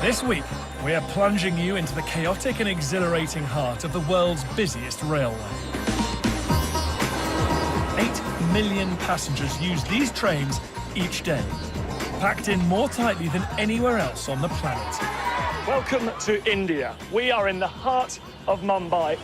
This week, we are plunging you into the chaotic and exhilarating heart of the world's busiest railway. 8 million passengers use these trains each day, packed in more tightly than anywhere else on the planet. Welcome to India. We are in the heart of Mumbai.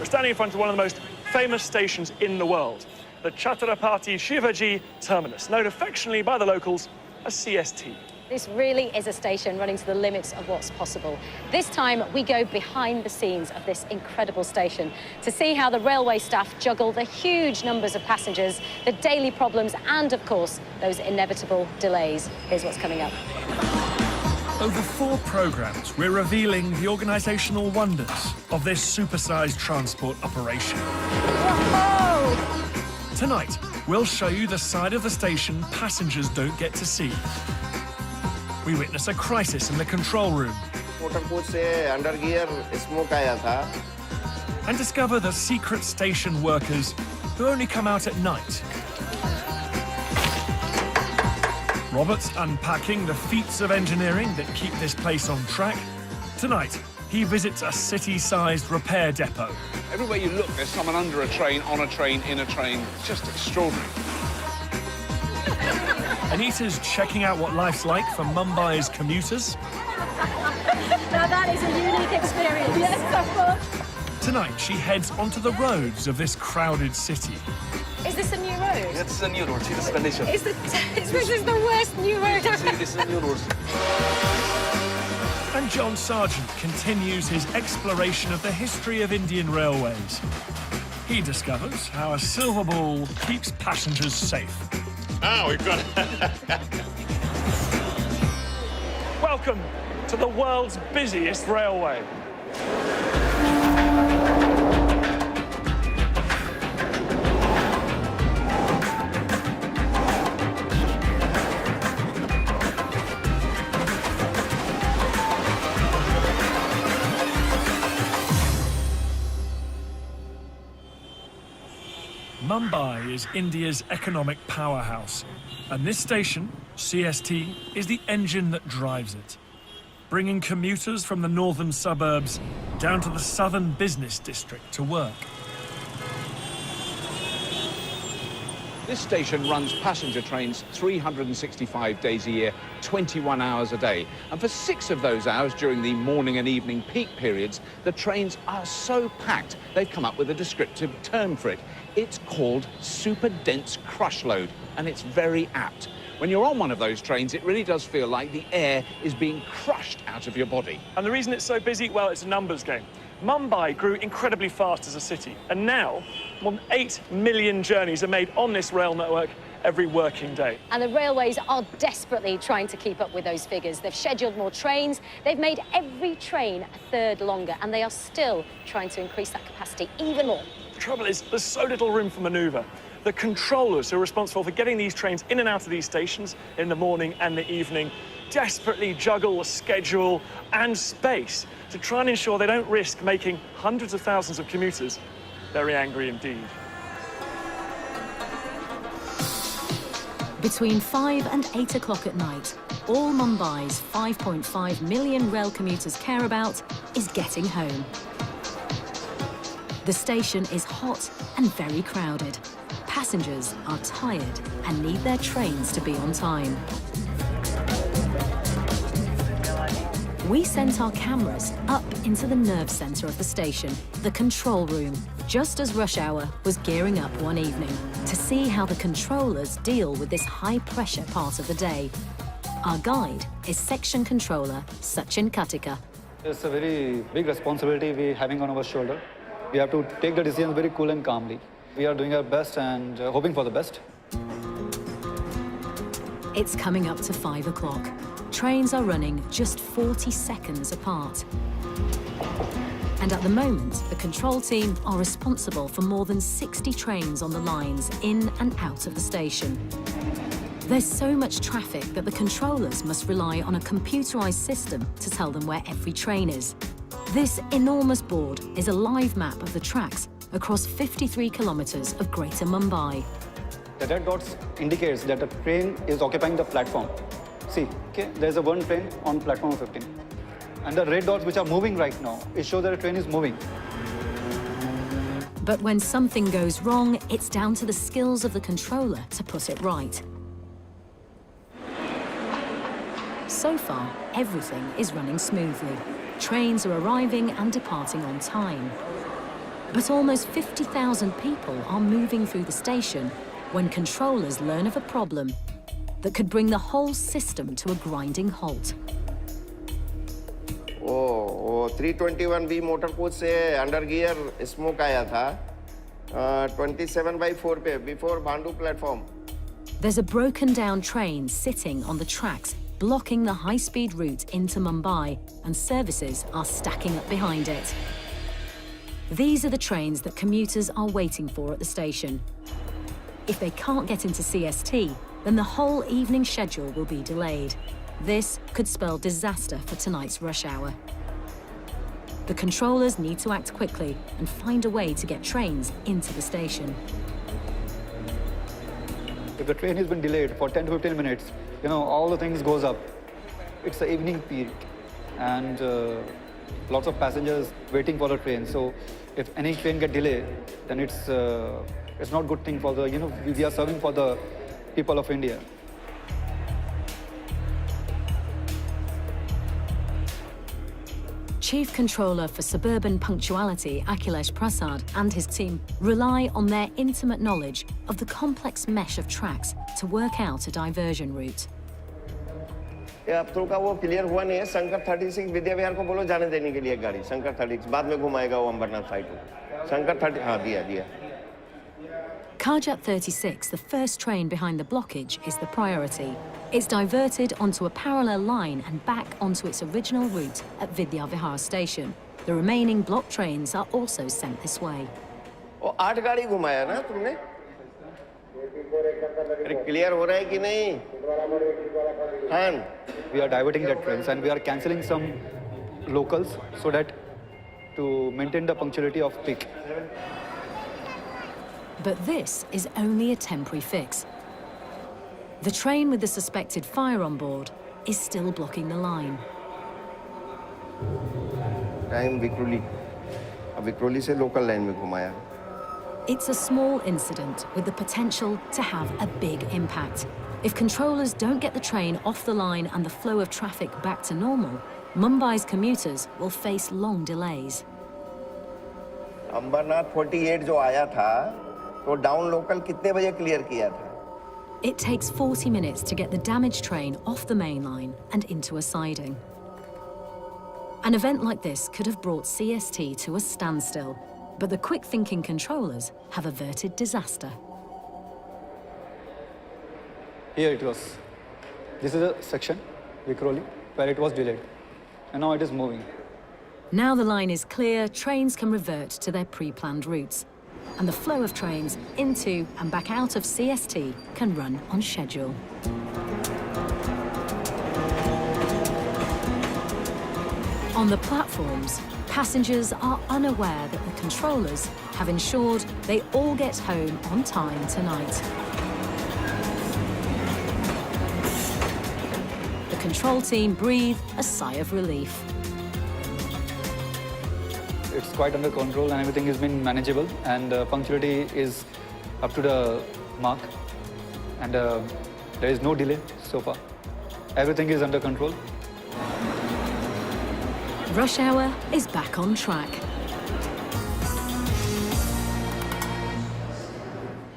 We're standing in front of one of the most famous stations in the world, the Chhatrapati Shivaji Terminus, known affectionately by the locals as CST. This really is a station running to the limits of what's possible. This time, we go behind the scenes of this incredible station to see how the railway staff juggle the huge numbers of passengers, the daily problems, and, of course, those inevitable delays. Here's what's coming up. Over 4 programmes, we're revealing the organisational wonders of this supersized transport operation. Whoa! Tonight, we'll show you the side of the station passengers don't get to see. We witness a crisis in the control room and discover the secret station workers who only come out at night. Robert's unpacking the feats of engineering that keep this place on track. Tonight, he visits a city-sized repair depot. Everywhere you look, there's someone under a train, on a train, in a train. It's just extraordinary. Anita's checking out what life's like for Mumbai's commuters. Now that is a unique experience. Yes, of course. Tonight, she heads onto the roads of this crowded city. Is this a new road? Yes, this is a new road. See this condition. This is the worst new road. See, this is a new road. And John Sargent continues his exploration of the history of Indian railways. He discovers how a silver ball keeps passengers safe. Ah, we've got Welcome to the world's busiest railway. Mumbai is India's economic powerhouse, and this station, CST, is the engine that drives it, bringing commuters from the northern suburbs down to the southern business district to work. This station runs passenger trains 365 days a year, 21 hours a day. And for 6 of those hours during the morning and evening peak periods, the trains are so packed, they've come up with a descriptive term for it. It's called super dense crush load, and it's very apt. When you're on one of those trains, it really does feel like the air is being crushed out of your body. And the reason it's so busy, well, it's a numbers game. Mumbai grew incredibly fast as a city, and now more than 8 million journeys are made on this rail network every working day. And the railways are desperately trying to keep up with those figures. They've scheduled more trains, they've made every train a third longer, and they are still trying to increase that capacity even more. The trouble is, there's so little room for manoeuvre. The controllers who are responsible for getting these trains in and out of these stations in the morning and the evening desperately juggle the schedule and space to try and ensure they don't risk making hundreds of thousands of commuters very angry indeed. Between 5 and 8 o'clock at night, all Mumbai's 5.5 million rail commuters care about is getting home. The station is hot and very crowded. Passengers are tired and need their trains to be on time. We sent our cameras up into the nerve centre of the station, the control room, just as rush hour was gearing up one evening, to see how the controllers deal with this high-pressure part of the day. Our guide is section controller Sachin Katika. It's a very big responsibility we're having on our shoulder. We have to take the decision very cool and calmly. We are doing our best and hoping for the best. It's coming up to 5 o'clock. Trains are running just 40 seconds apart. And at the moment, the control team are responsible for more than 60 trains on the lines in and out of the station. There's so much traffic that the controllers must rely on a computerized system to tell them where every train is. This enormous board is a live map of the tracks across 53 kilometers of Greater Mumbai. The red dots indicates that the train is occupying the platform. See, okay, there's a one train on platform 15. And the red dots which are moving right now, it shows that a train is moving. But when something goes wrong, it's down to the skills of the controller to put it right. So far, everything is running smoothly. Trains are arriving and departing on time. But almost 50,000 people are moving through the station when controllers learn of a problem that could bring the whole system to a grinding halt. वो 321B motor coach से under gear smoke आया था 27/4 पे before बांडू platform. There's a broken down train sitting on the tracks, blocking the high-speed route into Mumbai, and services are stacking up behind it. These are the trains that commuters are waiting for at the station. If they can't get into CST, then the whole evening schedule will be delayed. This could spell disaster for tonight's rush hour. The controllers need to act quickly and find a way to get trains into the station. If the train has been delayed for 10 to 15 minutes, you know, all the things goes up. It's the evening peak and lots of passengers waiting for the train. So if any train get delayed, then it's not good thing for the, you know, we are serving for the people of India. Chief Controller for Suburban Punctuality, Akhilesh Prasad, and his team rely on their intimate knowledge of the complex mesh of tracks to work out a diversion route. अब तो का वो clear हुआ नहीं है. शंकर 36 विद्या विहार को बोलो जाने देने के लिए गाड़ी. शंकर 36 बाद में घुमाएगा वो अंबरनाथ साइड को. शंकर 30 हाँ दिया. Kharjat 36, the first train behind the blockage, is the priority. It's diverted onto a parallel line and back onto its original route at Vidya Vihar station. The remaining block trains are also sent this way. वो 8 गाड़ी घुमाया ना तुमने? अरे clear हो रहा है कि नहीं? हाँ. We are diverting that trains and we are cancelling some locals so that to maintain the punctuality of peak. But this is only a temporary fix. The train with the suspected fire on board is still blocking the line. Time Vikhroli से local line में घुमाया. It's a small incident with the potential to have a big impact. If controllers don't get the train off the line and the flow of traffic back to normal, Mumbai's commuters will face long delays. Ambernath 48 जो आया था, तो down local कितने बजे clear किया था? It takes 40 minutes to get the damaged train off the main line and into a siding. An event like this could have brought CST to a standstill, but the quick-thinking controllers have averted disaster. Here it was. This is a section, Vikhroli, where it was delayed. And now it is moving. Now the line is clear, trains can revert to their pre-planned routes. And the flow of trains into and back out of CST can run on schedule. On the platforms, passengers are unaware that the controllers have ensured they all get home on time tonight. The control team breathe a sigh of relief. It's quite under control and everything has been manageable and punctuality is up to the mark and there is no delay so far. Everything is under control. Rush hour is back on track.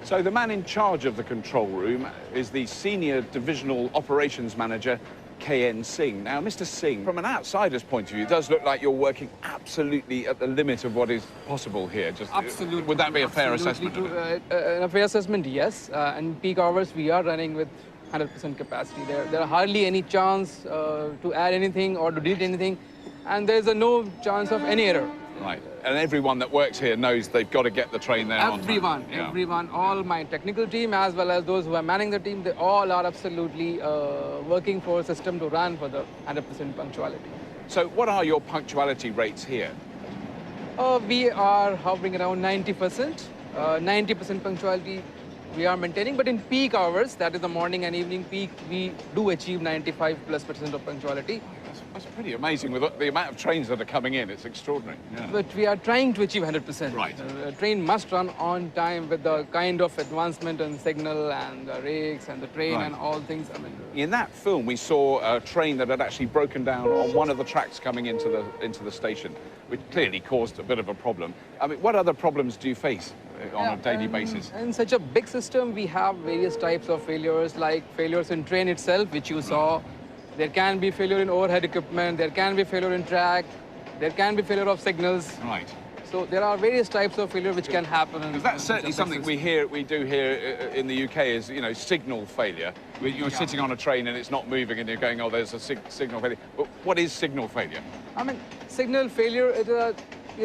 So the man in charge of the control room is the Senior Divisional Operations Manager, KN Singh. Now, Mr. Singh, from an outsider's point of view, it does look like you're working absolutely at the limit of what is possible here. Just, absolutely. Would that be a fair assessment of it? A fair assessment, yes. And peak hours, we are running with 100% capacity. There are hardly any chance to add anything or to delete anything. And there's no chance of any error. Right. And everyone that works here knows they've got to get the train there on time. Everyone, all my technical team as well as those who are manning the team, they all are absolutely working for a system to run for the 100% punctuality. So what are your punctuality rates here? We are hovering around 90%. 90% punctuality we are maintaining, but in peak hours, that is the morning and evening peak, we do achieve 95+% of punctuality. That's pretty amazing with the amount of trains that are coming in. It's extraordinary. Yeah. But we are trying to achieve 100%. Right. A train must run on time with the kind of advancement and signal and the rakes and the train Right. and all things. I mean, In that film, we saw a train that had actually broken down on one of the tracks coming into the station, which clearly caused a bit of a problem. I mean, what other problems do you face on a daily basis? In such a big system, we have various types of failures, like failures in train itself, which you saw. There can be failure in overhead equipment, there can be failure in track, there can be failure of signals. Right. So there are various types of failure which can happen. Because that's certainly something we do here in the UK is, you know, signal failure. You're sitting on a train and it's not moving and you're going, oh, there's a signal failure. But what is signal failure? I mean, signal failure is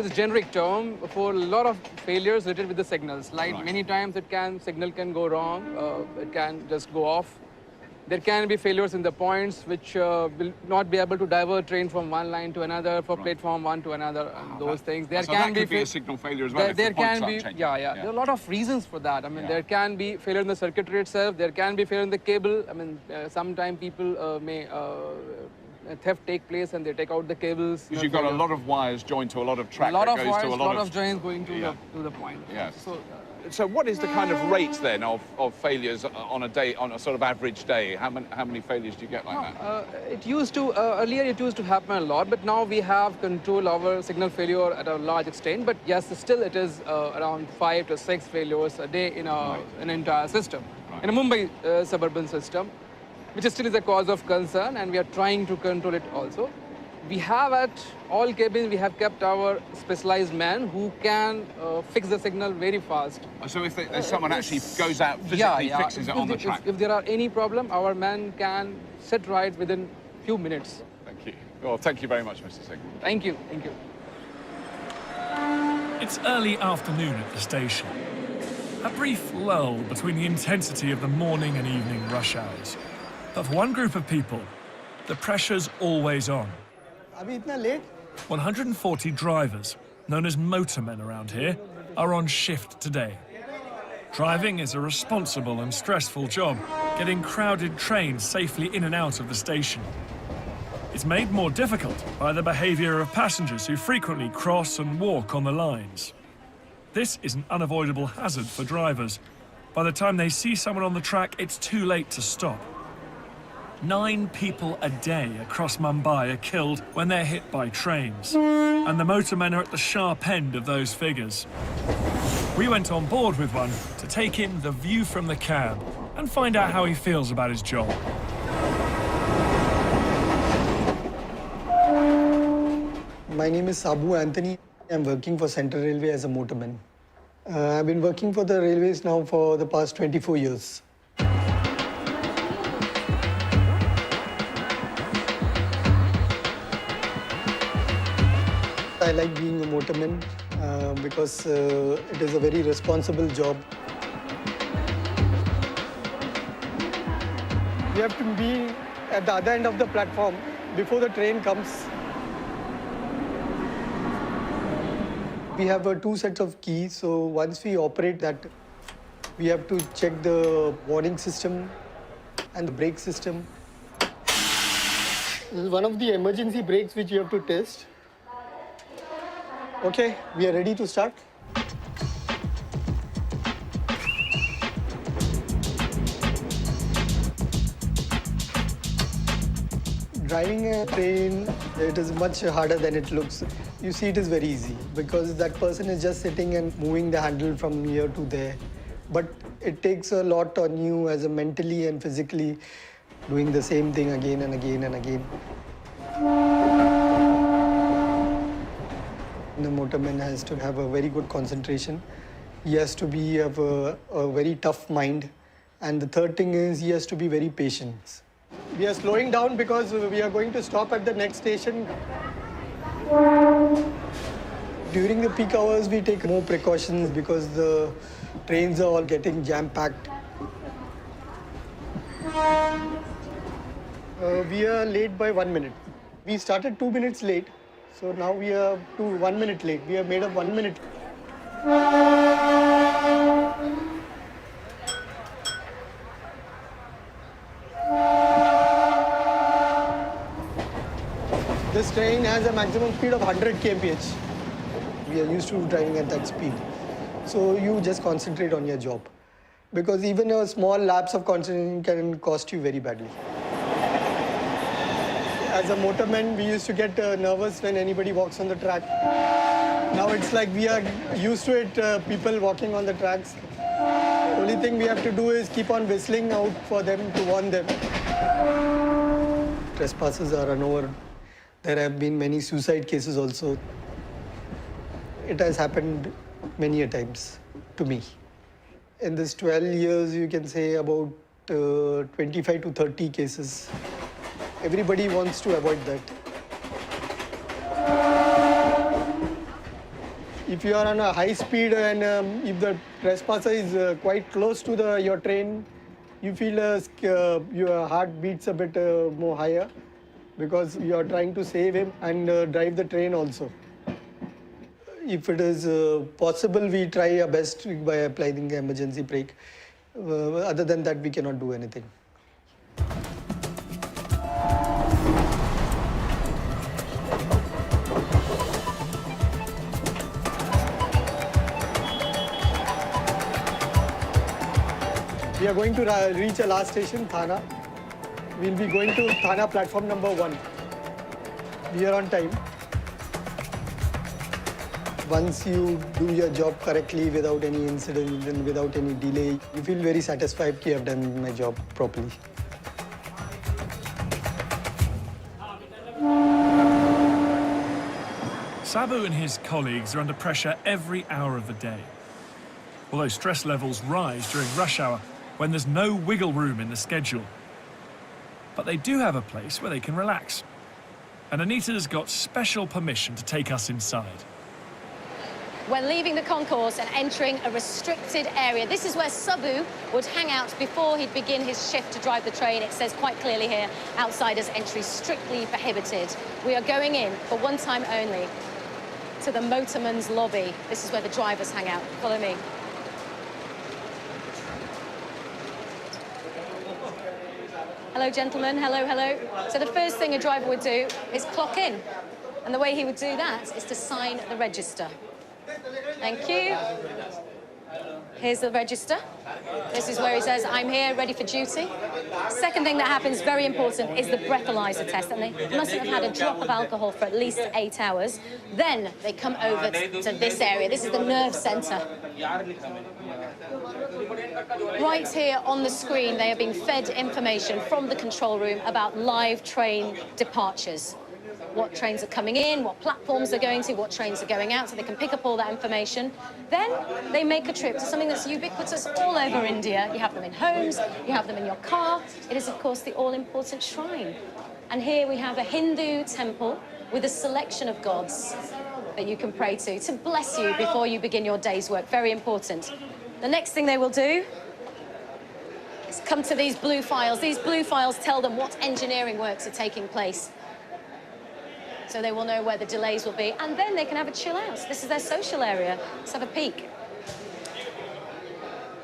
a generic term for a lot of failures related with the signals. Like Right. many times signal can go wrong, it can just go off. There can be failures in the points which will not be able to divert train from one line to another, for platform one to another, and those things. There So can that could be fa- a signal failure as well if There the points can aren't be, changing. yeah. There are a lot of reasons for that. I mean, Yeah. there can be failure in the circuitry itself. There can be failure in the cable. I mean, sometimes people may theft take place and they take out the cables. Because you've got a lot of wires joined to a lot of track a lot that of goes wires, to a lot lot of joints going to Yeah. the point. Yes. So, So what is the kind of rate then of failures on a day, on a sort of average day? How many failures do you get like that? it used to, earlier it used to happen a lot, but now we have control our signal failure at a large extent. But yes, still it is around 5 to 6 failures a day in an entire system. Right. In a Mumbai suburban system, which still is a cause of concern, and we are trying to control it also. We have at all cabins, we have kept our specialized man who can fix the signal very fast. So if there's someone actually goes out physically fixes it on the track? If there are any problem, our man can set right within few minutes. Thank you. Well, thank you very much, Mr. Singh. Thank you, thank you. It's early afternoon at the station. A brief lull between the intensity of the morning and evening rush hours. But for one group of people, the pressure's always on. 140 drivers, known as motormen around here, are on shift today. Driving is a responsible and stressful job, getting crowded trains safely in and out of the station. It's made more difficult by the behaviour of passengers who frequently cross and walk on the lines. This is an unavoidable hazard for drivers. By the time they see someone on the track, it's too late to stop. 9 people a day across Mumbai are killed when they're hit by trains. And the motormen are at the sharp end of those figures. We went on board with one to take in the view from the cab and find out how he feels about his job. My name is Sabu Anthony. I'm working for Central Railway as a motorman. I've been working for the railways now for the past 24 years. I like being a motorman because it is a very responsible job. We have to be at the other end of the platform before the train comes. We have 2 sets of keys, so once we operate that, we have to check the warning system and the brake system. This is one of the emergency brakes which you have to test. Okay, we are ready to start. Driving a train, it is much harder than it looks. You see, it is very easy because that person is just sitting and moving the handle from here to there. But it takes a lot on you as a mentally and physically doing the same thing again and again and again. The motorman has to have a very good concentration. He has to have a very tough mind. And the third thing is he has to be very patient. We are slowing down because we are going to stop at the next station. During the peak hours, we take more precautions because the trains are all getting jam-packed. We are late by 1 minute. We started 2 minutes late, so now we are 1 minute late. We have made up 1 minute. This train has a maximum speed of 100 kmph. We are used to driving at that speed. So you just concentrate on your job. Because even a small lapse of concentration can cost you very badly. As a motorman, we used to get nervous when anybody walks on the track. Now it's like we are used to it, people walking on the tracks. Only thing we have to do is keep on whistling out for them to warn them. Trespassers are run over. There have been many suicide cases also. It has happened many a times to me. In this 12 years, you can say about 25 to 30 cases. Everybody wants to avoid that. If you are on a high speed and if the trespasser is quite close to your train, you feel your heart beats a bit more higher because you are trying to save him and drive the train also. If it is possible, we try our best by applying the emergency brake. Other than that, we cannot do anything. We are going to reach a last station, Thana. We'll be going to Thana platform number 1. We are on time. Once you do your job correctly without any incident and without any delay, you feel very satisfied that I have done my job properly. Sabu and his colleagues are under pressure every hour of the day. Although stress levels rise during rush hour when there's no wiggle room in the schedule. But they do have a place where they can relax. And Anita's got special permission to take us inside. We're leaving the concourse and entering a restricted area. This is where Sabu would hang out before he'd begin his shift to drive the train. It says quite clearly here, outsiders entry strictly prohibited. We are going in for one time only to the motorman's lobby. This is where the drivers hang out. Follow me. Hello, gentlemen. Hello, hello. So the first thing a driver would do is clock in. And the way he would do that is to sign the register. Thank you. Here's the register. This is where he says, I'm here, ready for duty. Second thing that happens, very important, is the breathalyzer test. And they mustn't have had a drop of alcohol for at least 8 hours. Then they come over to this area. This is the nerve center. Right here on the screen, they are being fed information from the control room about live train departures. What trains are coming in, what platforms they're going to, what trains are going out, so they can pick up all that information. Then they make a trip to something that's ubiquitous all over India. You have them in homes, you have them in your car. It is, of course, the all-important shrine. And here we have a Hindu temple with a selection of gods that you can pray to bless you before you begin your day's work. Very important. The next thing they will do is come to these blue files. These blue files tell them what engineering works are taking place. So they will know where the delays will be, and then they can have a chill out. This is their social area. Let's have a peek.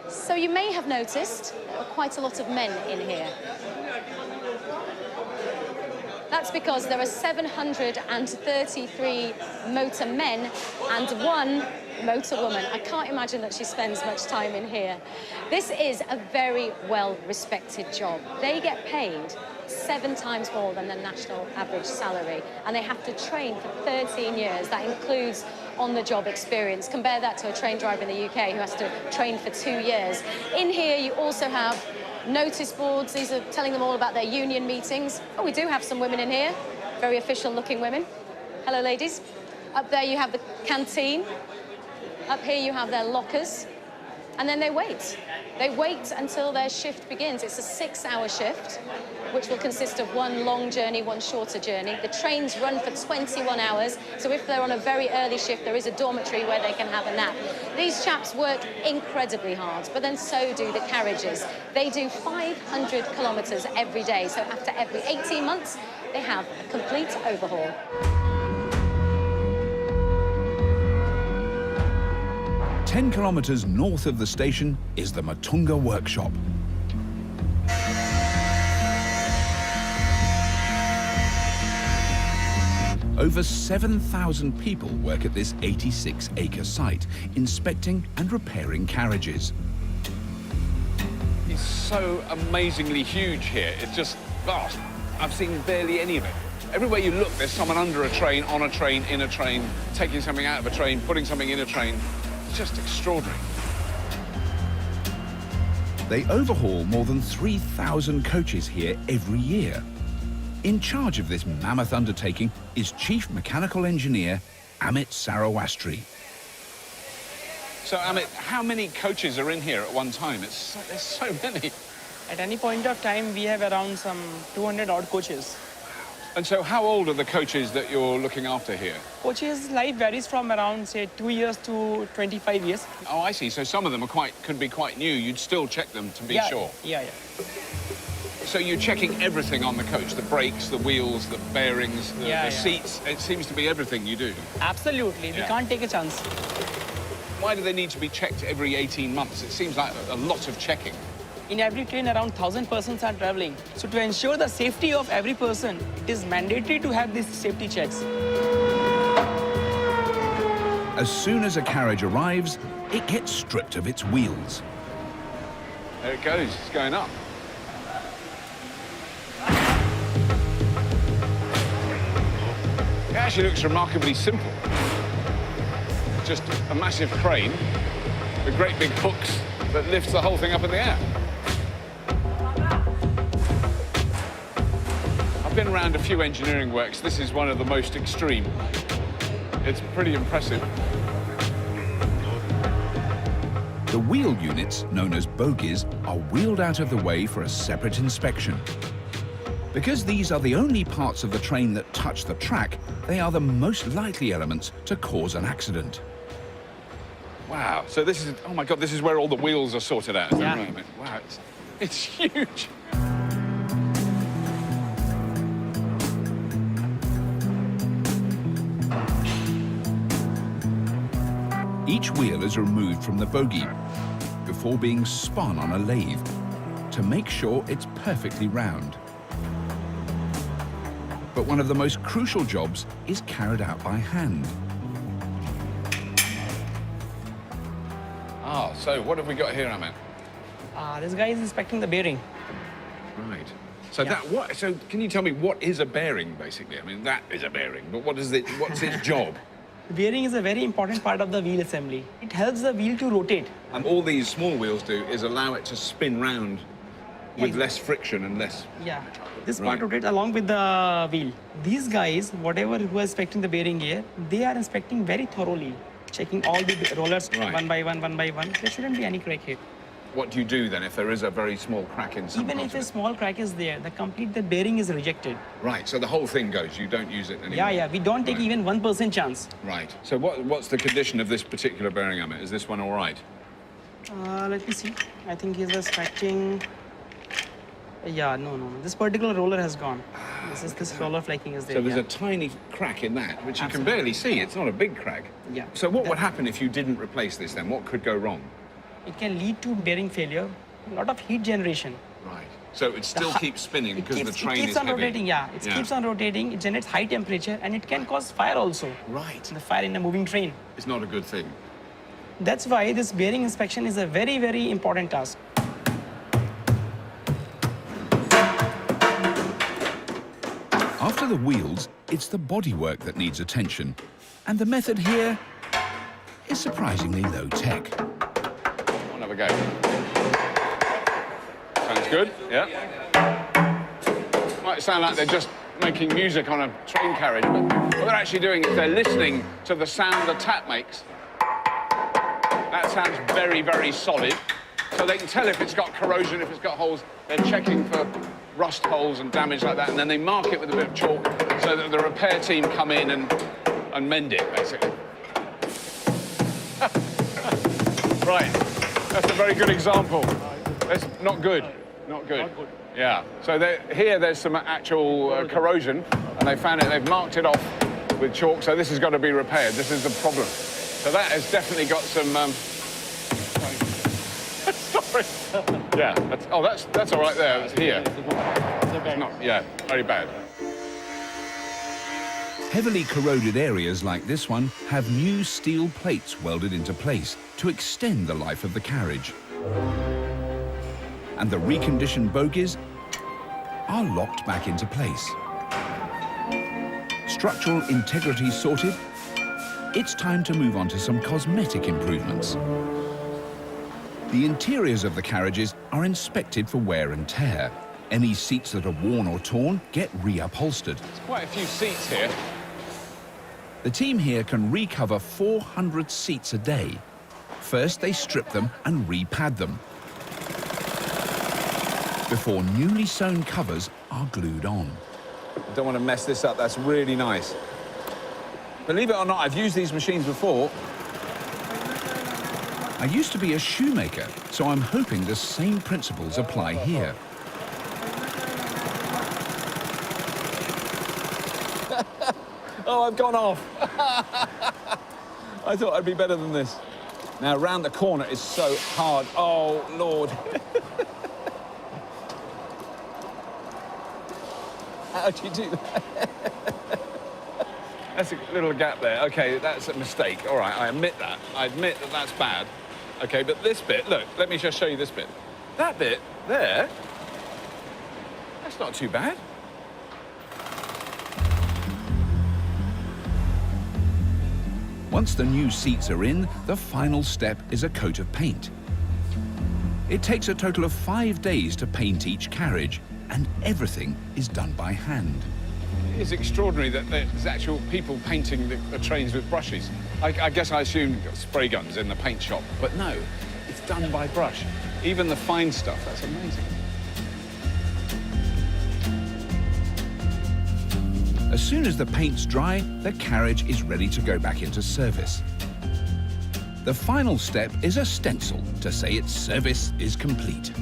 So you may have noticed there are quite a lot of men in here. That's because there are 733 motor men and 1 motor woman. I can't imagine that she spends much time in here. This is a very well-respected job. They get paid 7 times more than the national average salary, and they have to train for 13 years. That includes on-the-job experience. Compare that to a train driver in the UK who has to train for 2 years. In here, you also have notice boards. These are telling them all about their union meetings. Oh, we do have some women in here, very official-looking women. Hello, ladies. Up there, you have the canteen. Up here, you have their lockers. And then they wait. They wait until their shift begins. It's a 6-hour shift, which will consist of 1 long journey, 1 shorter journey. The trains run for 21 hours, so if they're on a very early shift, there is a dormitory where they can have a nap. These chaps work incredibly hard, but then so do the carriages. They do 500 kilometers every day, so after every 18 months, they have a complete overhaul. 10 kilometers north of the station is the Matunga workshop. Over 7,000 people work at this 86-acre site, inspecting and repairing carriages. It's so amazingly huge here. It's just vast. I've seen barely any of it. Everywhere you look, there's someone under a train, on a train, in a train, taking something out of a train, putting something in a train. It's just extraordinary. They overhaul more than 3,000 coaches here every year. In charge of this mammoth undertaking is Chief Mechanical Engineer Amit Sarawastri. So, Amit, how many coaches are in here at one time? There's so many. At any point of time, we have around some 200 odd coaches. And so how old are the coaches that you're looking after here? Coaches' life varies from around, say, 2 years to 25 years. Oh, I see. So some of them could be quite new. You'd still check them to be sure. Yeah. So you're checking everything on the coach, the brakes, the wheels, the bearings, the seats. It seems to be everything you do. Absolutely. We can't take a chance. Why do they need to be checked every 18 months? It seems like a lot of checking. In every train, around 1,000 persons are traveling. So to ensure the safety of every person, it is mandatory to have these safety checks. As soon as a carriage arrives, it gets stripped of its wheels. There it goes. It's going up. It actually looks remarkably simple. Just a massive crane with great big hooks that lifts the whole thing up in the air. I've been around a few engineering works. This is one of the most extreme. It's pretty impressive. The wheel units, known as bogies, are wheeled out of the way for a separate inspection. Because these are the only parts of the train that touch the track, they are the most likely elements to cause an accident. Wow. So this is, oh my God, this is where all the wheels are sorted out. Is that right? Wow, it's huge. Each wheel is removed from the bogie before being spun on a lathe to make sure it's perfectly round. But one of the most crucial jobs is carried out by hand. Ah, so what have we got here, Amit? This guy is inspecting the bearing. Right. So so can you tell me what is a bearing, basically? I mean, that is a bearing, but what's its job? The bearing is a very important part of the wheel assembly. It helps the wheel to rotate. And all these small wheels do is allow it to spin round with less friction and less... Yeah. This part rotates along with the wheel. These guys, whatever who are inspecting the bearing here, they are inspecting very thoroughly, checking all the rollers one by one. There shouldn't be any crack here. What do you do then if there is a very small crack in some Even if a small crack is there, the bearing is rejected. Right, so the whole thing goes, you don't use it anymore? Yeah, we don't take even 1% chance. Right. So what's the condition of this particular bearing, Amit? Is this one all right? Let me see. I think he's scratching. Yeah, no. This particular roller has gone. This roller flaking is there. So there's a tiny crack in that, which you can barely see. It's not a big crack. Yeah. So what would happen if you didn't replace this then? What could go wrong? It can lead to bearing failure, a lot of heat generation. Right. So it still keeps spinning because the train is heavy. It keeps on rotating, It keeps on rotating, it generates high temperature, and it can cause fire also. Right. The fire in a moving train. It's not a good thing. That's why this bearing inspection is a very, very important task. After the wheels, it's the bodywork that needs attention. And the method here is surprisingly low-tech. I'll have a go. Sounds good, yeah. Might sound like they're just making music on a train carriage, but what they're actually doing is they're listening to the sound the tap makes. That sounds very, very solid. So they can tell if it's got corrosion, if it's got holes. They're checking for rust holes and damage like that, and then they mark it with a bit of chalk so that the repair team come in and mend it, basically. Right, that's a very good example. That's not good, not good. Yeah, so here there's some actual corrosion, and they found it, they've marked it off with chalk, so this has got to be repaired. This is the problem. So that has definitely got some... Sorry. Yeah, that's all right there, it's here. It's not, yeah, very bad. Heavily corroded areas like this one have new steel plates welded into place to extend the life of the carriage. And the reconditioned bogies are locked back into place. Structural integrity sorted, it's time to move on to some cosmetic improvements. The interiors of the carriages are inspected for wear and tear. Any seats that are worn or torn get reupholstered. There's quite a few seats here. The team here can recover 400 seats a day. First, they strip them and repad them before newly sewn covers are glued on. Don't want to mess this up. That's really nice. Believe it or not, I've used these machines before. I used to be a shoemaker, so I'm hoping the same principles apply here. Oh, I've gone off. I thought I'd be better than this. Now, round the corner is so hard. Oh, Lord. How do you do that? That's a little gap there. OK, that's a mistake. All right, I admit that. I admit that that's bad. OK, but this bit, look, let me just show you this bit. That bit there, that's not too bad. Once the new seats are in, the final step is a coat of paint. It takes a total of 5 days to paint each carriage, and everything is done by hand. It is extraordinary that there's actual people painting the trains with brushes. I guess I assumed spray guns in the paint shop, but no, it's done by brush. Even the fine stuff, that's amazing. As soon as the paint's dry, the carriage is ready to go back into service. The final step is a stencil to say its service is complete.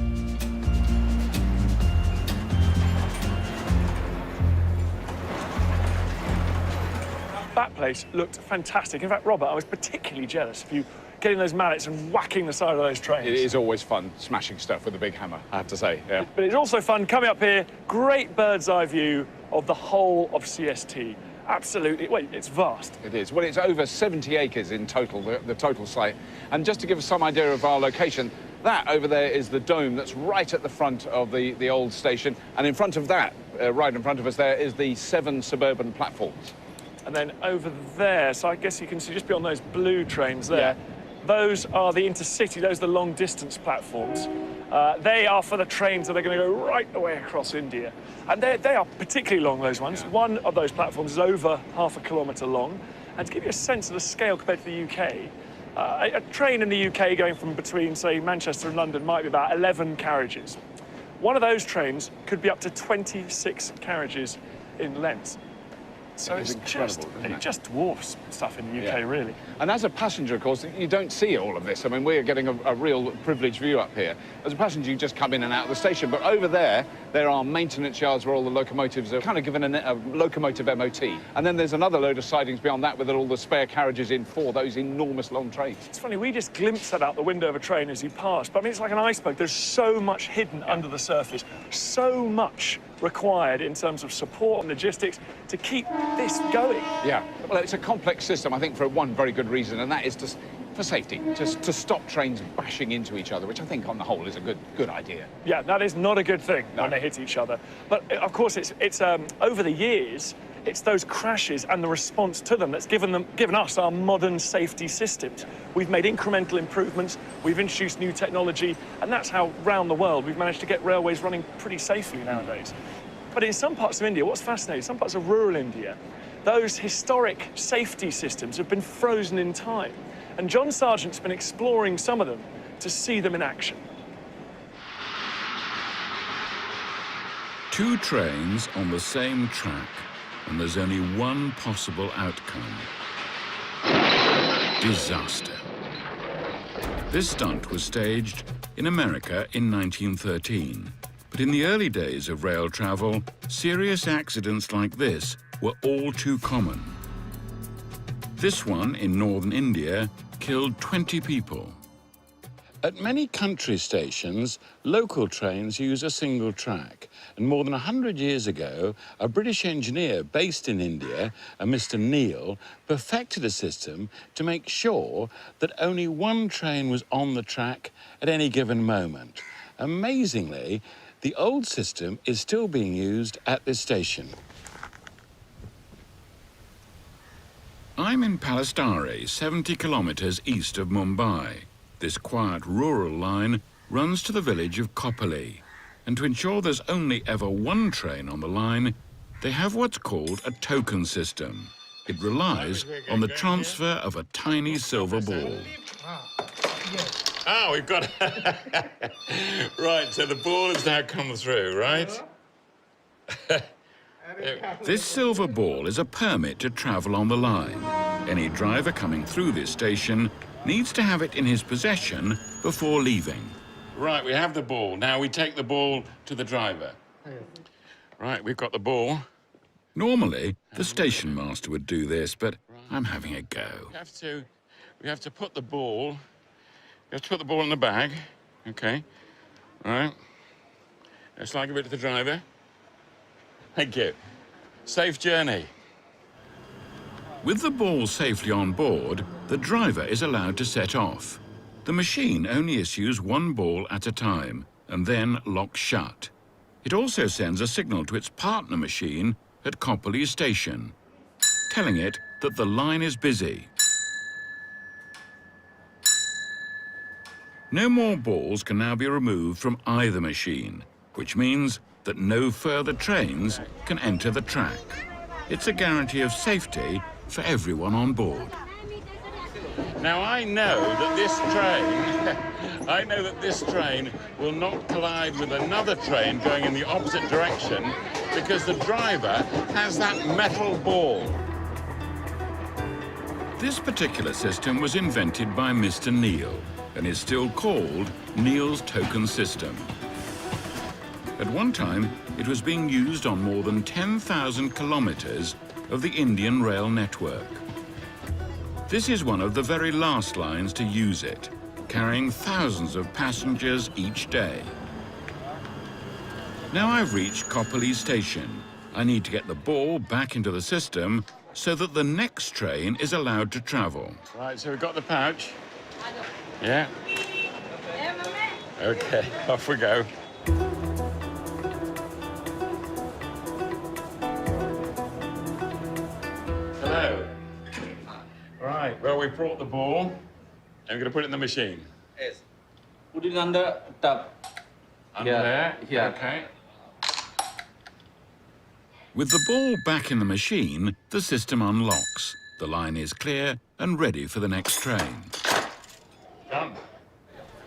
That place looked fantastic. In fact, Robert, I was particularly jealous of you getting those mallets and whacking the side of those trains. It is always fun smashing stuff with a big hammer, I have to say, yeah. But it's also fun coming up here, great bird's eye view of the whole of CST. Absolutely, wait, it's vast. It is. Well, it's over 70 acres in total, the total site. And just to give us some idea of our location, that over there is the dome that's right at the front of the old station. And in front of that, right in front of us there, is the 7 suburban platforms. And then over there, so I guess you can see just beyond those blue trains there, Yeah. those are the intercity, those are the long-distance platforms. They are for the trains that are going to go right the way across India. And they are particularly long, those ones. Yeah. One of those platforms is over half a kilometre long. And to give you a sense of the scale compared to the UK, a train in the UK going from between, say, Manchester and London might be about 11 carriages. One of those trains could be up to 26 carriages in length. So it just dwarfs stuff in the UK, really. And as a passenger, of course, you don't see all of this. I mean, we're getting a real privileged view up here. As a passenger, you just come in and out of the station. But over there are maintenance yards where all the locomotives are kind of given a locomotive MOT. And then there's another load of sidings beyond that with all the spare carriages in for those enormous long trains. It's funny, we just glimpse that out the window of a train as you pass. But I mean, it's like an iceberg. There's so much hidden under the surface, so much required in terms of support and logistics to keep this going. Yeah, well, it's a complex system, I think, for one very good reason, and that is for safety, just to stop trains bashing into each other, which I think, on the whole, is a good idea. Yeah, that is not a good thing when they hit each other. But, of course, it's over the years, it's those crashes and the response to them that's given us our modern safety systems. We've made incremental improvements, we've introduced new technology, and that's how, round the world, we've managed to get railways running pretty safely nowadays. But in some parts of India, what's fascinating, some parts of rural India, those historic safety systems have been frozen in time. And John Sargent's been exploring some of them to see them in action. 2 trains on the same track, and there's only one possible outcome. Disaster. This stunt was staged in America in 1913. But in the early days of rail travel, serious accidents like this were all too common. This one in northern India killed 20 people. At many country stations, local trains use a single track. And more than 100 years ago, a British engineer based in India, a Mr. Neil, perfected a system to make sure that only one train was on the track at any given moment. Amazingly, the old system is still being used at this station. I'm in Palestari, 70 kilometres east of Mumbai. This quiet rural line runs to the village of Kopali. And to ensure there's only ever one train on the line, they have what's called a token system. It relies on the transfer of a tiny silver ball. Oh, we've got... Right, so the ball has now come through, right? This silver ball is a permit to travel on the line. Any driver coming through this station needs to have it in his possession before leaving. Right, we have the ball. Now we take the ball to the driver. Right, we've got the ball. Normally, the station master would do this, but I'm having a go. We have to put the ball... You have to put the ball in the bag. Okay. Right. Let's like a bit to the driver. Thank you. Safe journey. With the ball safely on board, the driver is allowed to set off. The machine only issues one ball at a time and then locks shut. It also sends a signal to its partner machine at Kopali station, telling it that the line is busy. No more balls can now be removed from either machine, which means that no further trains can enter the track. It's a guarantee of safety for everyone on board. Now, I know that this train will not collide with another train going in the opposite direction because the driver has that metal ball. This particular system was invented by Mr. Neil and is still called Neil's token system. At one time, it was being used on more than 10,000 kilometers of the Indian rail network. This is one of the very last lines to use it, carrying thousands of passengers each day. Now I've reached Kopali station. I need to get the ball back into the system so that the next train is allowed to travel. Right, so we've got the pouch. Yeah? Okay, off we go. Hello. Right, well, we brought the ball, and we're going to put it in the machine. Yes. Put it on the tub. Under there? Yeah. Okay. With the ball back in the machine, the system unlocks. The line is clear and ready for the next train. Done.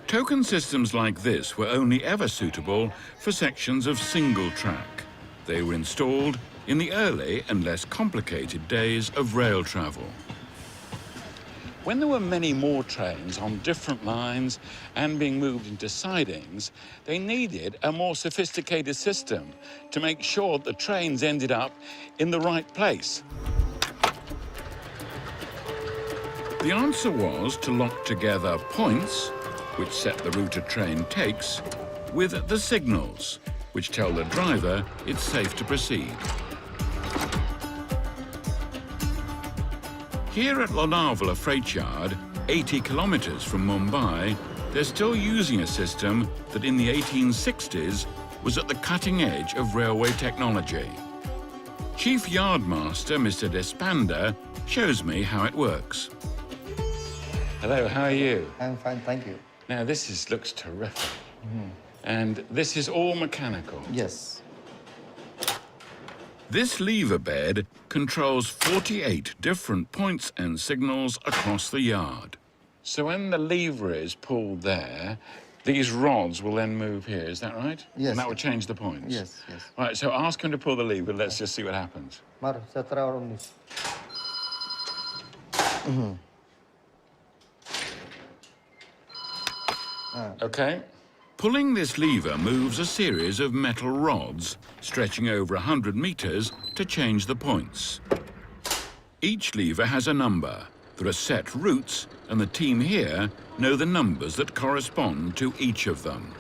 Token systems like this were only ever suitable for sections of single track. They were installed in the early and less complicated days of rail travel. When there were many more trains on different lines and being moved into sidings, they needed a more sophisticated system to make sure the trains ended up in the right place. The answer was to lock together points, which set the route a train takes, with the signals, which tell the driver it's safe to proceed. Here at Lonavala Freight Yard, 80 kilometers from Mumbai, they're still using a system that in the 1860s was at the cutting edge of railway technology. Chief Yardmaster Mr. Despanda shows me how it works. Hello, how are you? I'm fine, thank you. Now, this looks terrific. And this is all mechanical? Yes. This lever bed controls 48 different points and signals across the yard. So when the lever is pulled there, these rods will then move here, is that right? Yes. And that will change the points? Yes, yes. Right, so ask him to pull the lever. Let's just see what happens. Okay. Pulling this lever moves a series of metal rods stretching over 100 meters to change the points. Each lever has a number, There are set routes, and the team here know the numbers that correspond to each of them.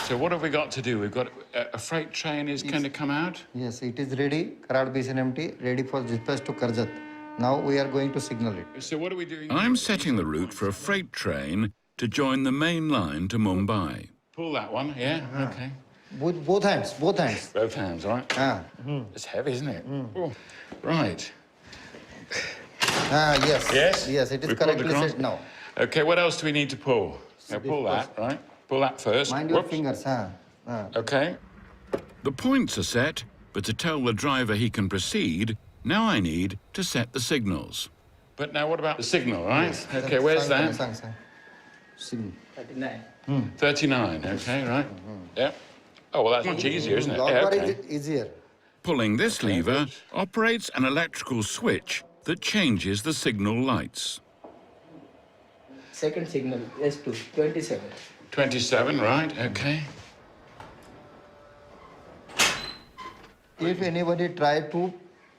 So what have we got to do? We've got a freight train is going to come out? Yes, it is ready. Karad basin empty, ready for dispatch to Karjat. Now we are going to signal it. So what are we doing? I'm setting the route for a freight train to join the main line to Mumbai. Pull that one, yeah? Okay. With both hands, both hands. Both hands, right? It's heavy, isn't it? Oh, right. Yes. Yes? Yes, it is We've pulled correctly across. set now. Okay, what else do we need to pull? Now pull that, right? Pull that first. Mind your Whoops. fingers, Okay. The points are set, but to tell the driver he can proceed, now I need to set the signals. But now what about the signal, right? Yes. Okay, where's that? Signal. 39. 39, okay, right. Yep. Oh, well, that's much easier, isn't it? Long Yeah, bar okay. is easier. Pulling this lever operates an electrical switch that changes the signal lights. Second signal, S2, 27. 27, right, okay. If anybody try to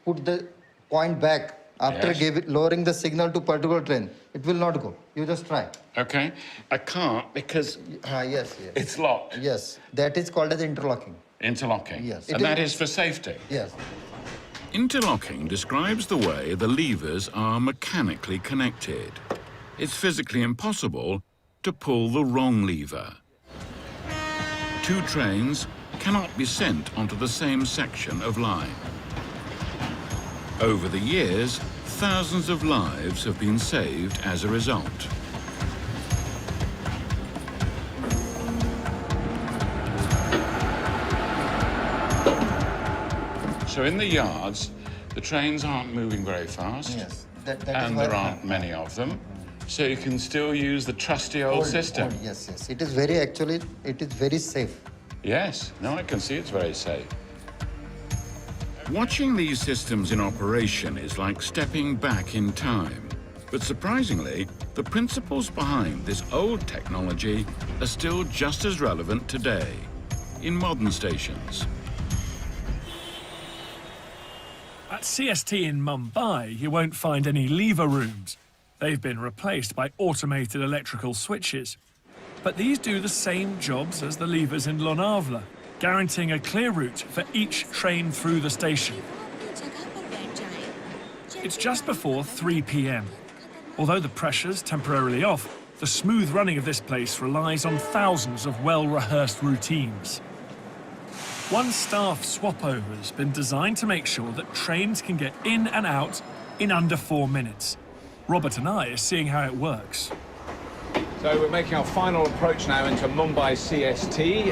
put the point back after Yes. lowering the signal to particular train, it will not go. You just try. Okay. I can't because Yes. it's locked. Yes, that is called as interlocking. Interlocking. Yes. And that is for safety. Yes. Interlocking describes the way the levers are mechanically connected. It's physically impossible to pull the wrong lever. Two trains cannot be sent onto the same section of line. Over the years, thousands of lives have been saved as a result. So in the yards, the trains aren't moving very fast. Yes. That And is why- there aren't many of them. So you can still use the trusty old system. Yes. It is very safe. Yes, no, I can see it's very safe. Watching these systems in operation is like stepping back in time. But surprisingly, the principles behind this old technology are still just as relevant today in modern stations. At CST in Mumbai, you won't find any lever rooms. They've been replaced by automated electrical switches. But these do the same jobs as the levers in Lonavala, guaranteeing a clear route for each train through the station. It's just before 3 p.m. Although the pressure's temporarily off, the smooth running of this place relies on thousands of well-rehearsed routines. One staff swap-over has been designed to make sure that trains can get in and out in under 4 minutes. Robert and I are seeing how it works. So we're making our final approach now into Mumbai CST.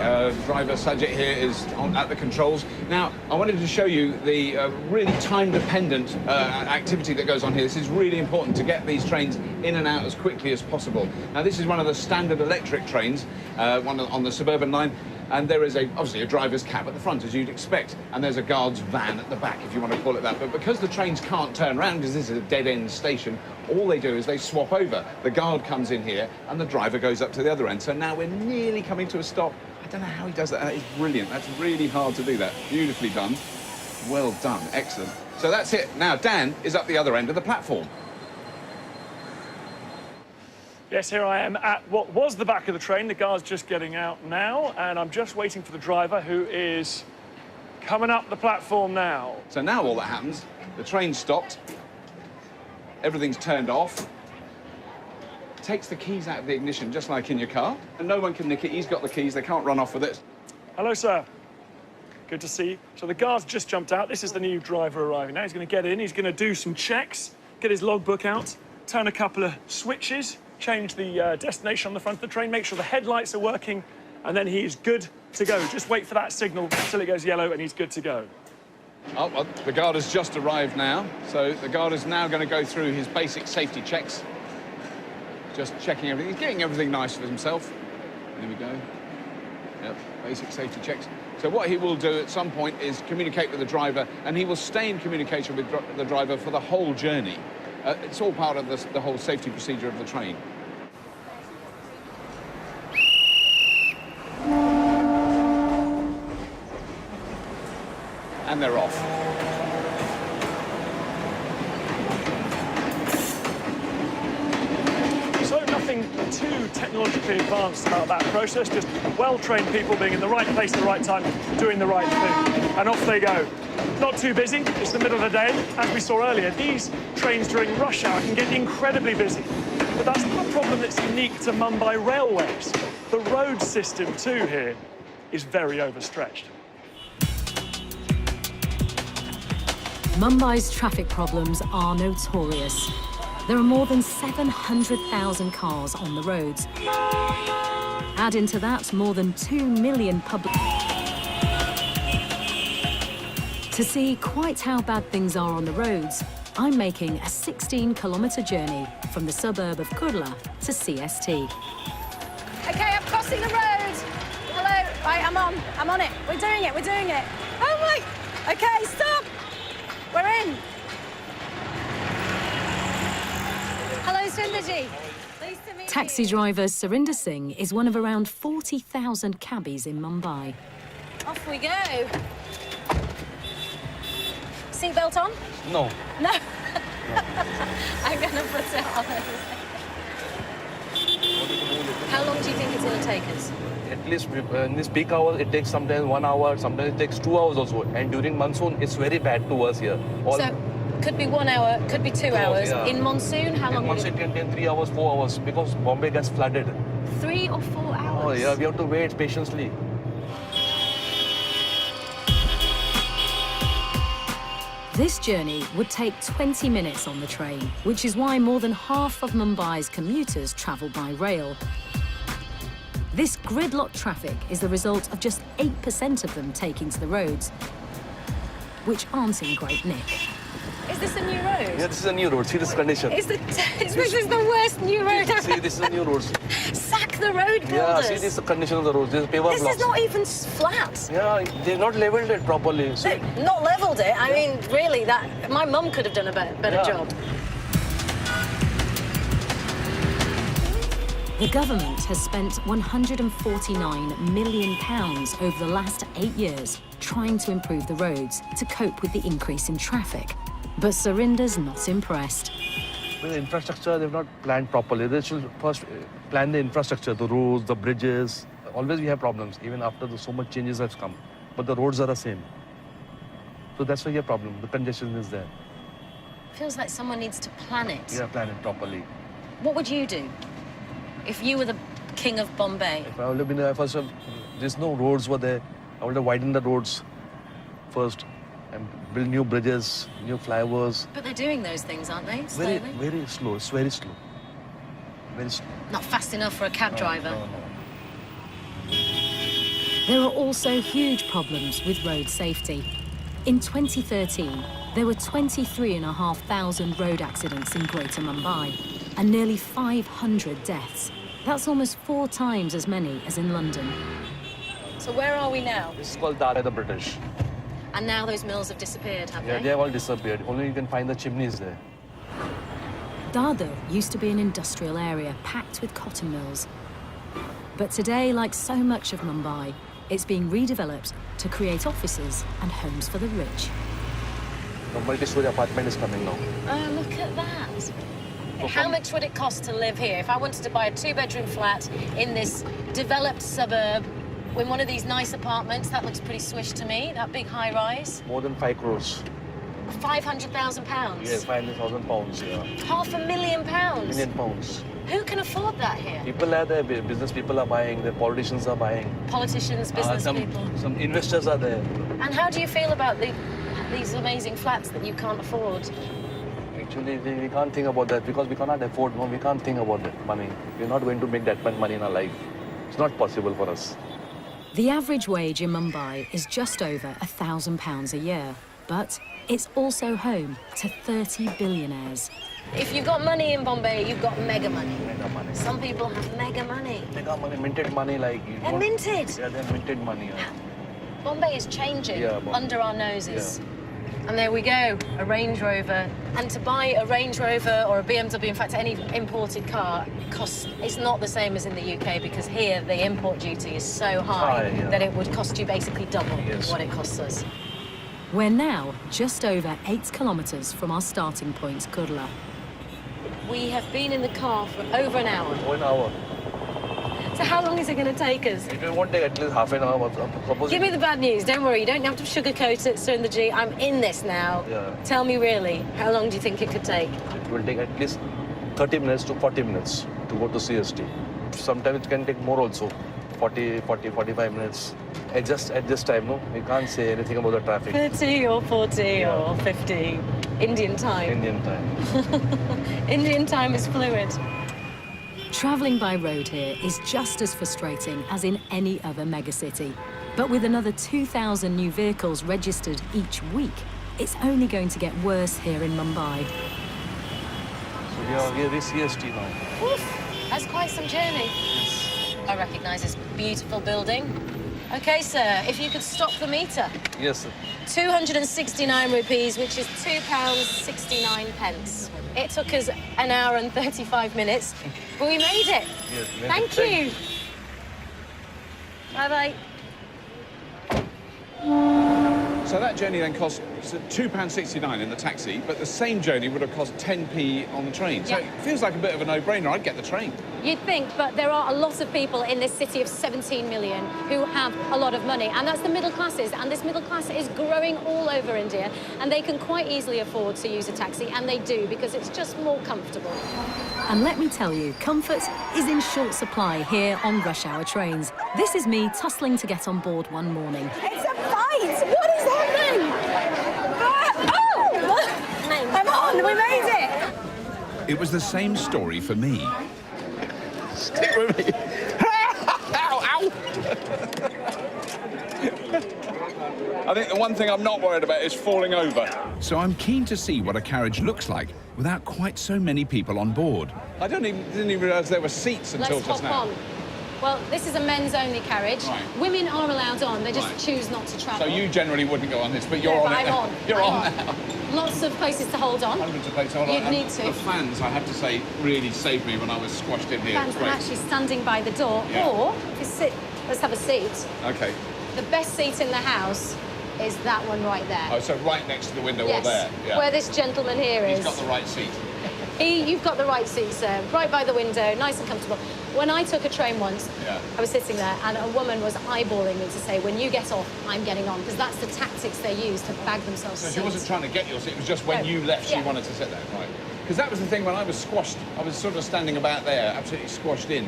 Driver Sajit here is at the controls. Now, I wanted to show you the really time-dependent activity that goes on here. This is really important to get these trains in and out as quickly as possible. Now, this is one of the standard electric trains, one on the suburban line. And there is obviously a driver's cab at the front, as you'd expect, and there's a guard's van at the back, if you want to call it that. But because the trains can't turn around, because this is a dead-end station, all they do is they swap over. The guard comes in here, and the driver goes up to the other end. So now we're nearly coming to a stop. I don't know how he does that. That is brilliant. That's really hard to do that. Beautifully done. Well done. Excellent. So that's it. Now, Dan is up the other end of the platform. Yes, here I am at what was the back of the train. The guard's just getting out now, and I'm just waiting for the driver, who is coming up the platform now. So now all that happens, the train stopped, everything's turned off, takes the keys out of the ignition, just like in your car, and no one can nick it. He's got the keys, they can't run off with it. Hello, sir. Good to see you. So the guard's just jumped out. This is the new driver arriving now. He's going to get in, he's going to do some checks, get his logbook out, turn a couple of switches, change the destination on the front of the train, make sure the headlights are working, and then he's good to go. Just wait for that signal until it goes yellow and he's good to go. Oh, well, the guard has just arrived now, so the guard is now going to go through his basic safety checks. Just checking everything. He's getting everything nice for himself. There we go. Yep, basic safety checks. So what he will do at some point is communicate with the driver, and he will stay in communication with the driver for the whole journey. It's all part of the whole safety procedure of the train. And they're off. nothing too technologically advanced about that process, just well-trained people being in the right place at the right time, doing the right thing. And off they go. Not too busy, it's the middle of the day. As we saw earlier, these trains during rush hour can get incredibly busy. But that's not a problem that's unique to Mumbai railways. The road system too here is very overstretched. Mumbai's traffic problems are notorious. There are more than 700,000 cars on the roads. Add into that more than 2 million public... To see quite how bad things are on the roads, I'm making a 16-kilometre journey from the suburb of Kurla to CST. OK, I'm crossing the road. Hello. Right, I'm on it. We're doing it. Oh, my... OK, stop. We're in. Hello, Sundarji. Pleased to meet Taxi driver Surinder Singh is one of around 40,000 cabbies in Mumbai. Off we go. Seatbelt on? No. No. I'm going to put it on. How long do you think it's going to take us? At least in this peak hours, it takes sometimes 1 hour, sometimes it takes 2 hours also. And during monsoon, it's very bad to us here. So, could be 1 hour, could be 2 hours. Yeah. In monsoon, how long? In monsoon, it can take 3 hours, 4 hours, because Bombay gets flooded. 3 or 4 hours? Oh, yeah, we have to wait patiently. This journey would take 20 minutes on the train, which is why more than half of Mumbai's commuters travel by rail. This gridlock traffic is the result of just 8% of them taking to the roads, which aren't in great nick. Is this a new road? Yeah, this is a new road. See this condition. This is the worst new road ever. See, this is a new road. Sack the road builders. Yeah, see this is the condition of the road. This is paver blocks. This is not even flat. Yeah, they've not leveled it properly. So They've not levelled it. I mean, really, my mum could have done a better job. The government has spent £149 million over the last 8 years trying to improve the roads to cope with the increase in traffic. But Surinder's not impressed. with the infrastructure, they've not planned properly. They should first plan the infrastructure, the roads, the bridges. Always we have problems, even after so much changes have come. But the roads are the same. So that's why you have problem. The congestion is there. Feels like someone needs to plan it. Yeah, plan it properly. What would you do if you were the king of Bombay? If I would have been there, first, there's no roads were there. I would have widened the roads first and build new bridges, new flyovers. But they're doing those things, aren't they? Slowly? Very slow. It's very slow. Very slow. Not fast enough for a cab driver. No. There are also huge problems with road safety. In 2013, there were 23,500 road accidents in Greater Mumbai and nearly 500 deaths. That's almost 4 times as many as in London. So where are we now? This is called Dar by the British. And now those mills have disappeared, have Yeah, they? they have all disappeared. Only you can find the chimneys there. Dadar used to be an industrial area packed with cotton mills. But today, like so much of Mumbai, it's being redeveloped to create offices and homes for the rich. The multi-story apartment is coming now. Oh, look at that. How much would it cost to live here? If I wanted to buy a 2-bedroom flat in this developed suburb, in one of these nice apartments, that looks pretty swish to me, that big high-rise. More than 5 crores. £500,000? Yes, 500,000 pounds, yeah. £500,000? Million pounds. Who can afford that here? People are there, business people are buying, the politicians are buying. Politicians, business people. Some investors are there. And how do you feel about these amazing flats that you can't afford? Actually, we can't think about that because we cannot afford, we can't think about that money. We're not going to make that much money in our life. It's not possible for us. The average wage in Mumbai is just over £1,000 a year, but it's also home to 30 billionaires. If you've got money in Bombay, you've got mega money. Mega money. Some people have mega money. Mega money, minted money like... They're minted. Yeah, they're minted money. Yeah. Bombay is changing under our noses. Yeah. And there we go, a Range Rover. And to buy a Range Rover or a BMW, in fact, any imported car, it's not the same as in the UK because here the import duty is so high that it would cost you basically double what it costs us. We're now just over 8 kilometres from our starting point, Kurla. We have been in the car for over an hour. 1 hour. So how long is it going to take us? It won't take at least half an hour. Give me the bad news. Don't worry. You don't have to sugarcoat it, sir, in the G. I'm in this now. Yeah. Tell me really, how long do you think it could take? It will take at least 30 minutes to 40 minutes to go to CST. Sometimes it can take more also. 45 minutes. Just at this time, no? We can't say anything about the traffic. 30 or 40 or 50. Indian time. Indian time. Indian time is fluid. Travelling by road here is just as frustrating as in any other megacity. But with another 2,000 new vehicles registered each week, it's only going to get worse here in Mumbai. So we are here in CST now. Oof, that's quite some journey. I recognise this beautiful building. OK, sir, if you could stop the meter. Yes, sir. 269 rupees, which is £2.69. It took us an hour and 35 minutes, but we made it. Yes, Thank you. Bye-bye. So that journey then cost £2.69 in the taxi, but the same journey would have cost 10p on the train. So Yeah. it feels like a bit of a no-brainer. I'd get the train. You'd think, but there are a lot of people in this city of 17 million who have a lot of money, and that's the middle classes, and this middle class is growing all over India, and they can quite easily afford to use a taxi, and they do, because it's just more comfortable. And let me tell you, comfort is in short supply here on rush hour trains. This is me tussling to get on board one morning. It's a fight! What is happening? I'm on! We made it! It was the same story for me. Stick with me. Ow, ow! I think the one thing I'm not worried about is falling over. So I'm keen to see what a carriage looks like without quite so many people on board. I didn't even realise there were seats until Let's just hop now. on. Well, this is a men's-only carriage. Right. Women are allowed on, they just Right. choose not to travel. So you generally wouldn't go on this, but you're Yeah, on but it I'm now. on. You're I'm on on. now. Lots of places to hold on. Hundreds of places. Hold You'd on. need to. The fans, I have to say, really saved me when I was squashed in here. Fans It's are great. actually standing by the door. Yeah. Or, if you sit, let's have a seat. Okay. The best seat in the house is that one right there. Oh, so right next to the window Yes, or there? Yeah. where this gentleman here is. He's got the right seat. You've got the right seat, sir. Right by the window, nice and comfortable. When I took a train once, Yeah. I was sitting there and a woman was eyeballing me to say, when you get off, I'm getting on, because that's the tactics they use to bag themselves So she seats. wasn't trying to get your seat, it was just when No. you left she Yeah. wanted to sit there, right? Because that was the thing when I was squashed, I was sort of standing about there, absolutely squashed in.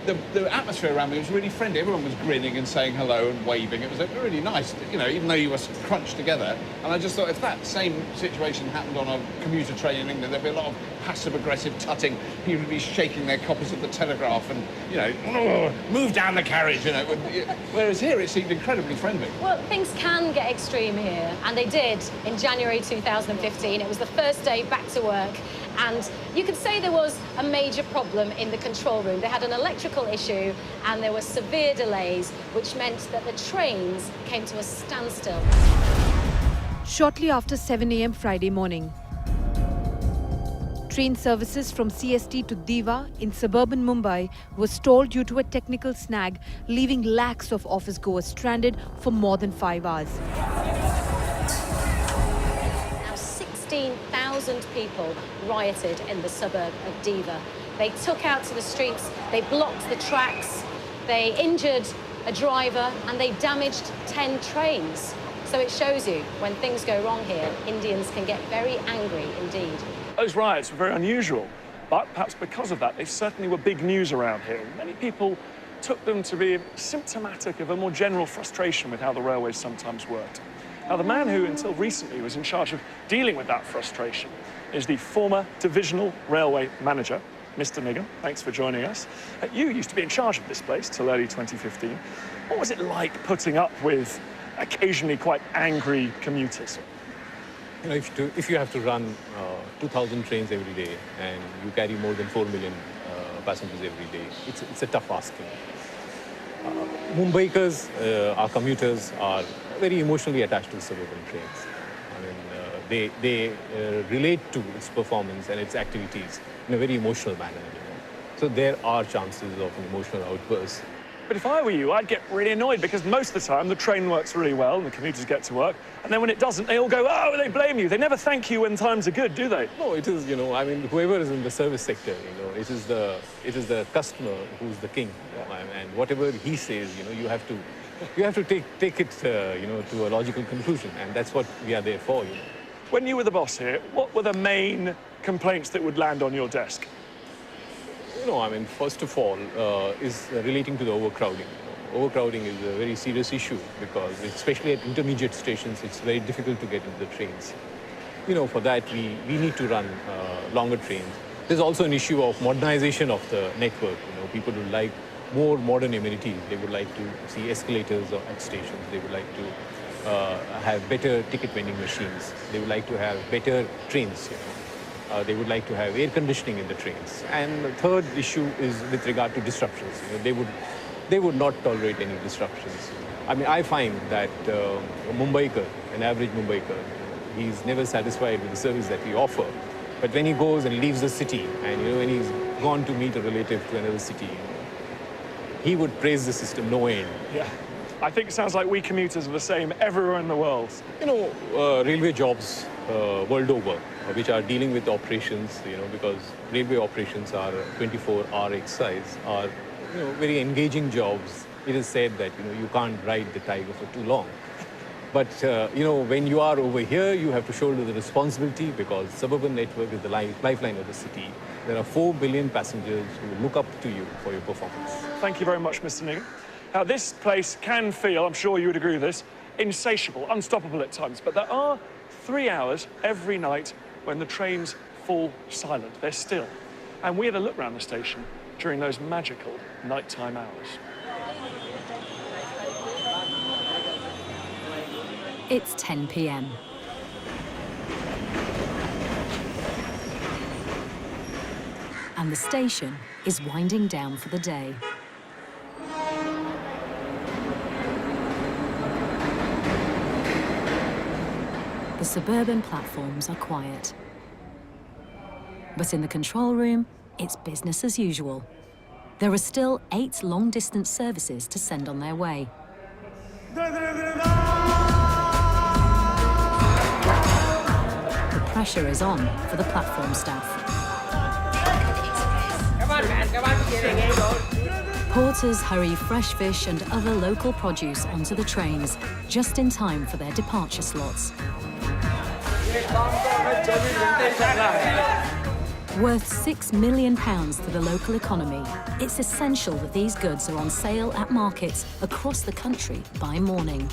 The atmosphere around me was really friendly. Everyone was grinning and saying hello and waving. It was really nice, you know, even though you were crunched together. And I just thought if that same situation happened on a commuter train in England, there'd be a lot of passive-aggressive tutting. People would be shaking their copies of the Telegraph and, you know, move down the carriage, you know. Whereas here it seemed incredibly friendly. Well, things can get extreme here, and they did in January 2015. It was the first day back to work, and you could say there was a major problem in the control room. They had an electrical issue, and there were severe delays, which meant that the trains came to a standstill. Shortly after 7 a.m. Friday morning, train services from CST to Diva in suburban Mumbai were stalled due to a technical snag, leaving lakhs of office-goers stranded for more than 5 hours. Now, 16,000 people rioted in the suburb of Diva. They took out to the streets, they blocked the tracks, they injured a driver, and they damaged 10 trains. So it shows you, when things go wrong here, Indians can get very angry indeed. Those riots were very unusual, but perhaps because of that, they certainly were big news around here. Many people took them to be symptomatic of a more general frustration with how the railways sometimes worked. Now, the man who, until recently, was in charge of dealing with that frustration is the former divisional railway manager, Mr. Nigam. Thanks for joining us. You used to be in charge of this place till early 2015. What was it like putting up with occasionally quite angry commuters? You know, if you have to run 2,000 trains every day and you carry more than 4 million passengers every day, it's a tough asking. Mumbaikars, our commuters, are very emotionally attached to the suburban trains. I mean, they relate to its performance and its activities in a very emotional manner. You know? So there are chances of an emotional outburst But if I were you, I'd get really annoyed because most of the time the train works really well and the commuters get to work. And then when it doesn't, they all go, oh, they blame you. They never thank you when times are good, do they? No, it is, I mean, whoever is in the service sector, it is the customer who's the king. And whatever he says, you have to take it, to a logical conclusion. And that's what we are there for, When you were the boss here, what were the main complaints that would land on your desk? I mean, first of all, is relating to the overcrowding. Overcrowding is a very serious issue because, especially at intermediate stations, it's very difficult to get into the trains. For that, we need to run longer trains. There's also an issue of modernization of the network. People would like more modern amenities. They would like to see escalators at stations. They would like to have better ticket vending machines. They would like to have better trains. They would like to have air conditioning in the trains. And the third issue is with regard to disruptions. They would not tolerate any disruptions. I mean, I find that an average Mumbaiker, he's never satisfied with the service that we offer. But when he goes and leaves the city, and when he's gone to meet a relative to another city, he would praise the system no end. Yeah. I think it sounds like we commuters are the same everywhere in the world. Railway jobs world over, which are dealing with operations, because railway operations are 24-hour exercise, are, very engaging jobs. It is said that, you can't ride the tiger for too long. But, when you are over here, you have to shoulder the responsibility because suburban network is the lifeline of the city. There are 4 billion passengers who look up to you for your performance. Thank you very much, Mr. Nigam. Now, this place can feel, I'm sure you would agree with this, insatiable, unstoppable at times, but there are 3 hours every night when the trains fall silent. They're still. And we had a look around the station during those magical nighttime hours. It's 10 p.m. And the station is winding down for the day. The suburban platforms are quiet. But in the control room, it's business as usual. There are still 8 long-distance services to send on their way. The pressure is on for the platform staff. Porters hurry fresh fish and other local produce onto the trains, just in time for their departure slots. Worth £6 million to the local economy, it's essential that these goods are on sale at markets across the country by morning.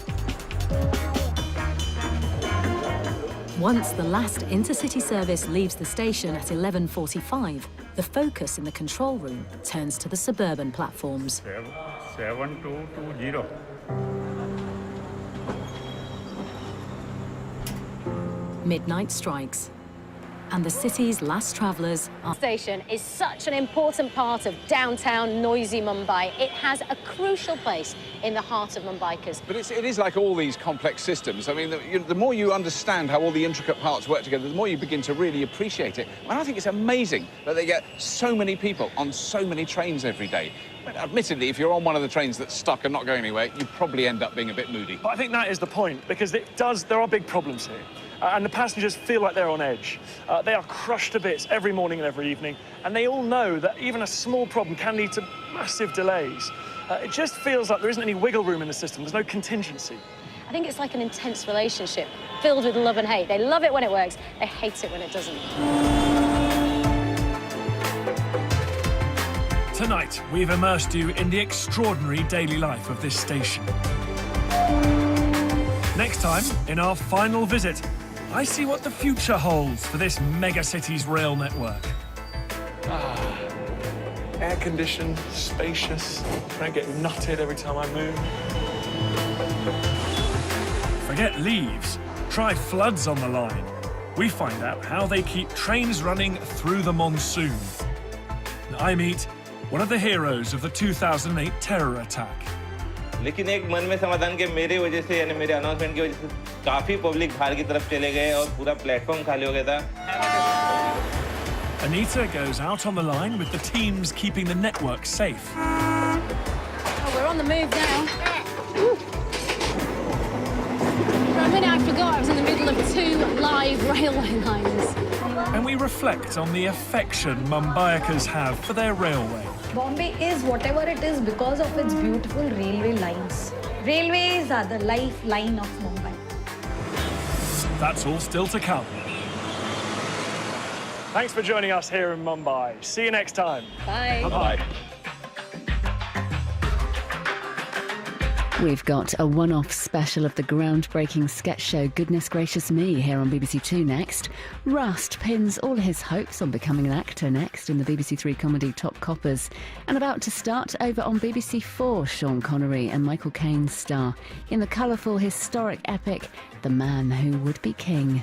Once the last intercity service leaves the station at 11:45, the focus in the control room turns to the suburban platforms. 7220. Midnight strikes, and the city's last travellers are... The station is such an important part of downtown, noisy Mumbai. It has a crucial place in the heart of Mumbaikers. But it is like all these complex systems. I mean, the more you understand how all the intricate parts work together, the more you begin to really appreciate it. And I think it's amazing that they get so many people on so many trains every day. But admittedly, if you're on one of the trains that's stuck and not going anywhere, you probably end up being a bit moody. But I think that is the point, because there are big problems here. And the passengers feel like they're on edge. They are crushed to bits every morning and every evening, and they all know that even a small problem can lead to massive delays. It just feels like there isn't any wiggle room in the system. There's no contingency. I think it's like an intense relationship filled with love and hate. They love it when it works, they hate it when it doesn't. Tonight, we've immersed you in the extraordinary daily life of this station. Next time, in our final visit, I see what the future holds for this megacity's rail network. Air-conditioned, spacious. I don't get nutted every time I move. Forget leaves. Try floods on the line. We find out how they keep trains running through the monsoon. I meet one of the heroes of the 2008 terror attack. लेकिन एक मन में समाधान के मेरे वजह से यानी मेरे अनाउंसमेंट की वजह से काफी पब्लिक बाहर की तरफ चले गए और पूरा प्लेटफॉर्म खाली हो गया था. Anita goes out on the line with the teams keeping the network safe. We're on the move now. For a minute I forgot I was in the middle of 2 live railway lines. And we reflect on the affection Mumbaiakers have for their railway. Bombay is whatever it is because of its beautiful railway lines. Railways are the lifeline of Mumbai. That's all still to come. Thanks for joining us here in Mumbai. See you next time. Bye. Bye-bye. We've got a one-off special of the groundbreaking sketch show Goodness Gracious Me here on BBC Two next. Rust pins all his hopes on becoming an actor next in the BBC Three comedy Top Coppers. And about to start over on BBC Four, Sean Connery and Michael Caine star in the colourful historic epic The Man Who Would Be King.